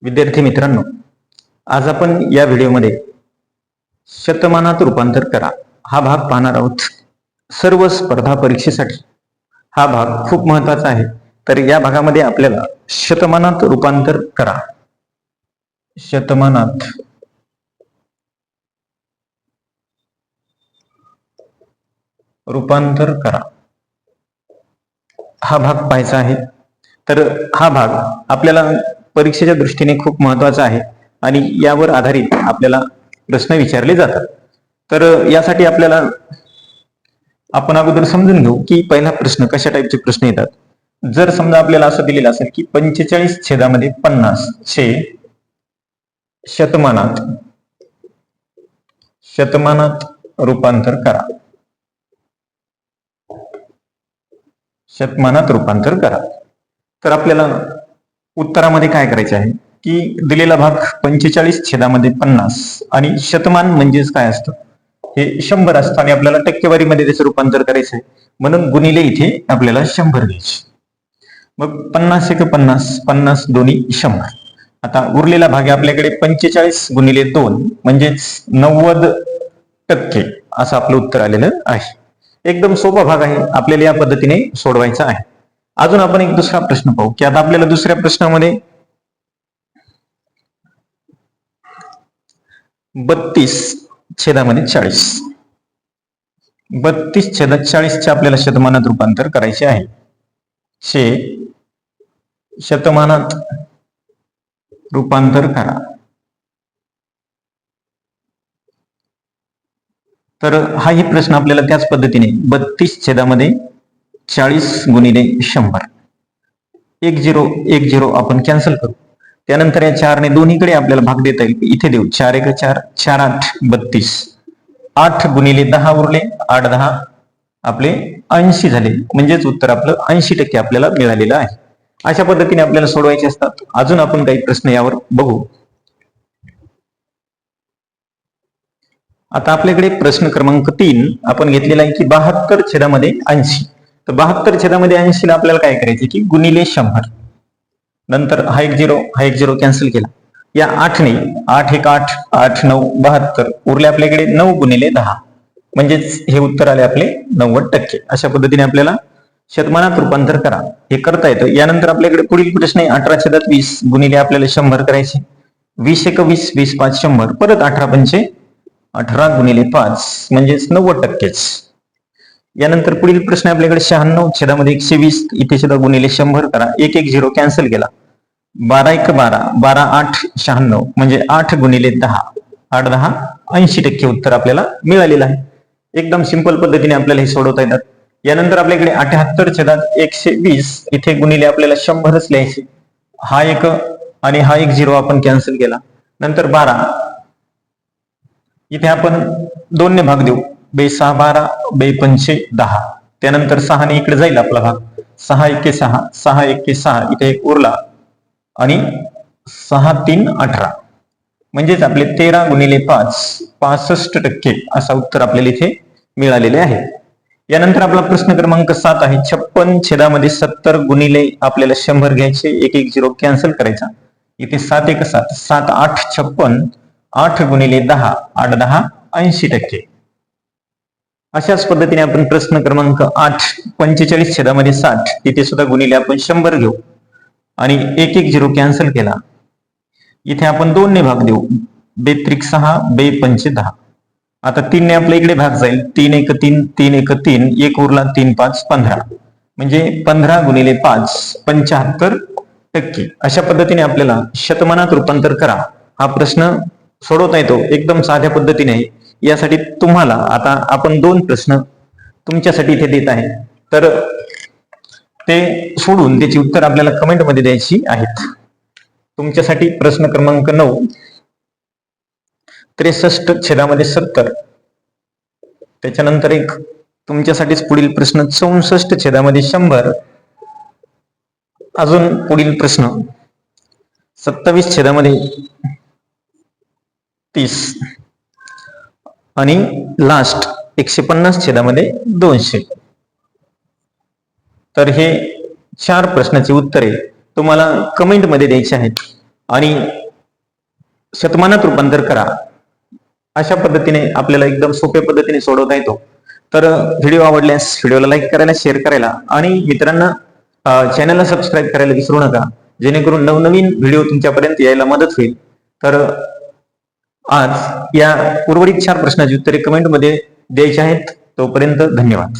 विद्यार्थी मित्रांनो, आज आपण या व्हिडिओमध्ये शतमानात रूपांतर करा हा भाग पाहणार आहोत. सर्व स्पर्धा परीक्षेसाठी हा भाग खूप महत्वाचा आहे. तर या भागामध्ये आपल्याला शतमानात रूपांतर करा, शतमानात रूपांतर करा हा भाग पाहायचा आहे. तर हा भाग आपल्याला परीक्षेच्या दृष्टीने खूप महत्वाचा आहे आणि यावर आधारित आपल्याला प्रश्न विचारले जातात. तर यासाठी आपल्याला आपण अगोदर समजून घेऊ की पहिला प्रश्न कशा टाईपचे प्रश्न येतात. जर समजा आपल्याला असं दिलेलं असेल की 45/50 चे शतमानात रूपांतर करा, शतमानात रूपांतर करा. तर आपल्याला उत्तरामध्ये काय करायचे आहे की दिलेला भाग 45/50 आणि शतमान म्हणजेच काय असतं, हे 100 असतं आणि आपल्याला टक्केवारीमध्ये त्याचं रूपांतर करायचं आहे, म्हणून गुणिले इथे आपल्याला 100 घ्यायचे. मग 50 एक 50, 50 दोन्ही 100. आता उरलेला भाग आपल्याकडे 45 गुणिले 2 म्हणजेच 90% असं आपलं उत्तर आलेलं आहे. एकदम सोपा भाग आहे, आपल्याला या पद्धतीने सोडवायचा आहे. अजून आपण एक दुसरा प्रश्न पाहू की आता आपल्याला दुसऱ्या प्रश्नामध्ये 32/40 32/40 चे आपल्याला शतमानात रूपांतर करायचे आहे. शतमानात रूपांतर करा. तर हाही प्रश्न आपल्याला त्याच पद्धतीने 32/40 गुणिले 100, 1 0 आपण कॅन्सल करू. त्यानंतर या 4 ने दोन्हीकडे आपल्याला भाग देता येईल, इथे देऊ. 4 1 4, 4 8 32, 8 गुणिले 10 उरले, 8 10 आपले 80 झाले, म्हणजेच उत्तर आपलं 80% आपल्याला मिळालेलं आहे. अशा पद्धतीने आपल्याला सोडवायचे असतात. अजून आपण काही प्रश्न यावर बघू. आता आपल्याकडे प्रश्न क्रमांक 3 आपण घेतलेला आहे की 72/80. तर 72/80 ला आपल्याला काय करायचे की गुणिले 100, नंतर हा 1 0 कॅन्सल केला. या 8 ने 8 1 8, 8 9 72 उरले आपल्याकडे 9 गुणिले 10, म्हणजेच हे उत्तर आले आपले 90%. अशा पद्धतीने आपल्याला शतमानात रूपांतर करा हे करता येतं. यानंतर आपल्याकडे पुढील प्रश्न आहे 18/20 गुणिले आपल्याला 100 करायचे. 20 1 20, 20 5 100, परत 18 पंचे 18 गुणिले 5 म्हणजेच 90%. यानंतर पुढील प्रश्न आपल्याकडे 96/120, इथे सुद्धा गुणिले 100 करा. 1 1 0 कॅन्सल केला. 12 1 12, 12 8 96 म्हणजे 8 गुणिले 10, 8 10 80% उत्तर आपल्याला मिळालेलं आहे. एकदम सिंपल पद्धतीने आपल्याला हे सोडवता येतात. यानंतर आपल्याकडे 78/120, इथे गुणिले आपल्याला 100च लिहायचे. हा 1 आणि हा 1 0 आपण कॅन्सल केला. नंतर 12, इथे आपण 2 ने भाग देऊ. 2 6 12, 2 5 10. त्यानंतर 6 ने इकडे जाईल आपला भाग. 6 1 6, 6 1 6, इथे एक उरला आणि 6 3 18, म्हणजेच आपले 13 गुणिले 5 65% असा उत्तर आपल्याला इथे मिळालेले आहे. यानंतर आपला प्रश्न क्रमांक 7 आहे 56/70 गुणिले आपल्याला 100 घ्यायचे. 1 1 0 कॅन्सल करायचा. इथे 7 1 7, 7 8 56, 8 गुणिले 10, 8 10 80%. अशाच पद्धतीने आपण प्रश्न क्रमांक 8 45/60, इथे सुद्धा गुणिले आपण 100 घेऊ आणि 1 1 0 कॅन्सल केला. इथे आपण 2 ने भाग देऊ. 2 3 6, 2 5 10. आता 3 ने आपल्या इकडे भाग जाईल. 3 1 3, 3 1 3, 1 उरला, 3 5 15, म्हणजे 15 गुणिले 5 75%. अशा पद्धतीने आपल्याला शतमानात रूपांतर करा हा प्रश्न सोडवता येतो. एकदम साध्या पद्धतीने आहे. यासाठी तुम्हाला आता आपण 2 प्रश्न तुमच्यासाठी इथे देत आहे, तर ते सोडून त्याची उत्तर आपल्याला कमेंट मध्ये द्यायची आहेत. तुमच्यासाठी प्रश्न क्रमांक 9 63/70, त्याच्यानंतर एक तुमच्यासाठीच पुढील प्रश्न 64/100. अजून पुढील प्रश्न 27/30 आणि लास्ट 150/200. तर हे 4 प्रश्नाची उत्तरे तुम्हाला कमेंट मध्ये द्यायची आहेत. आणि शतमानात रूपांतर करा. अशा पद्धतीने आपल्याला एकदम सोप्या पद्धतीने सोडवता येतो. तर व्हिडिओ आवडल्यास व्हिडिओला लाईक करायला, शेअर करायला आणि मित्रांना चॅनलला सबस्क्राईब करायला विसरू नका, जेणेकरून नवनवीन व्हिडिओ तुमच्यापर्यंत यायला मदत होईल. तर आज या उर्वरित 4 प्रश्नाची उत्तरे कमेंटमध्ये द्यायची आहेत. तोपर्यंत धन्यवाद.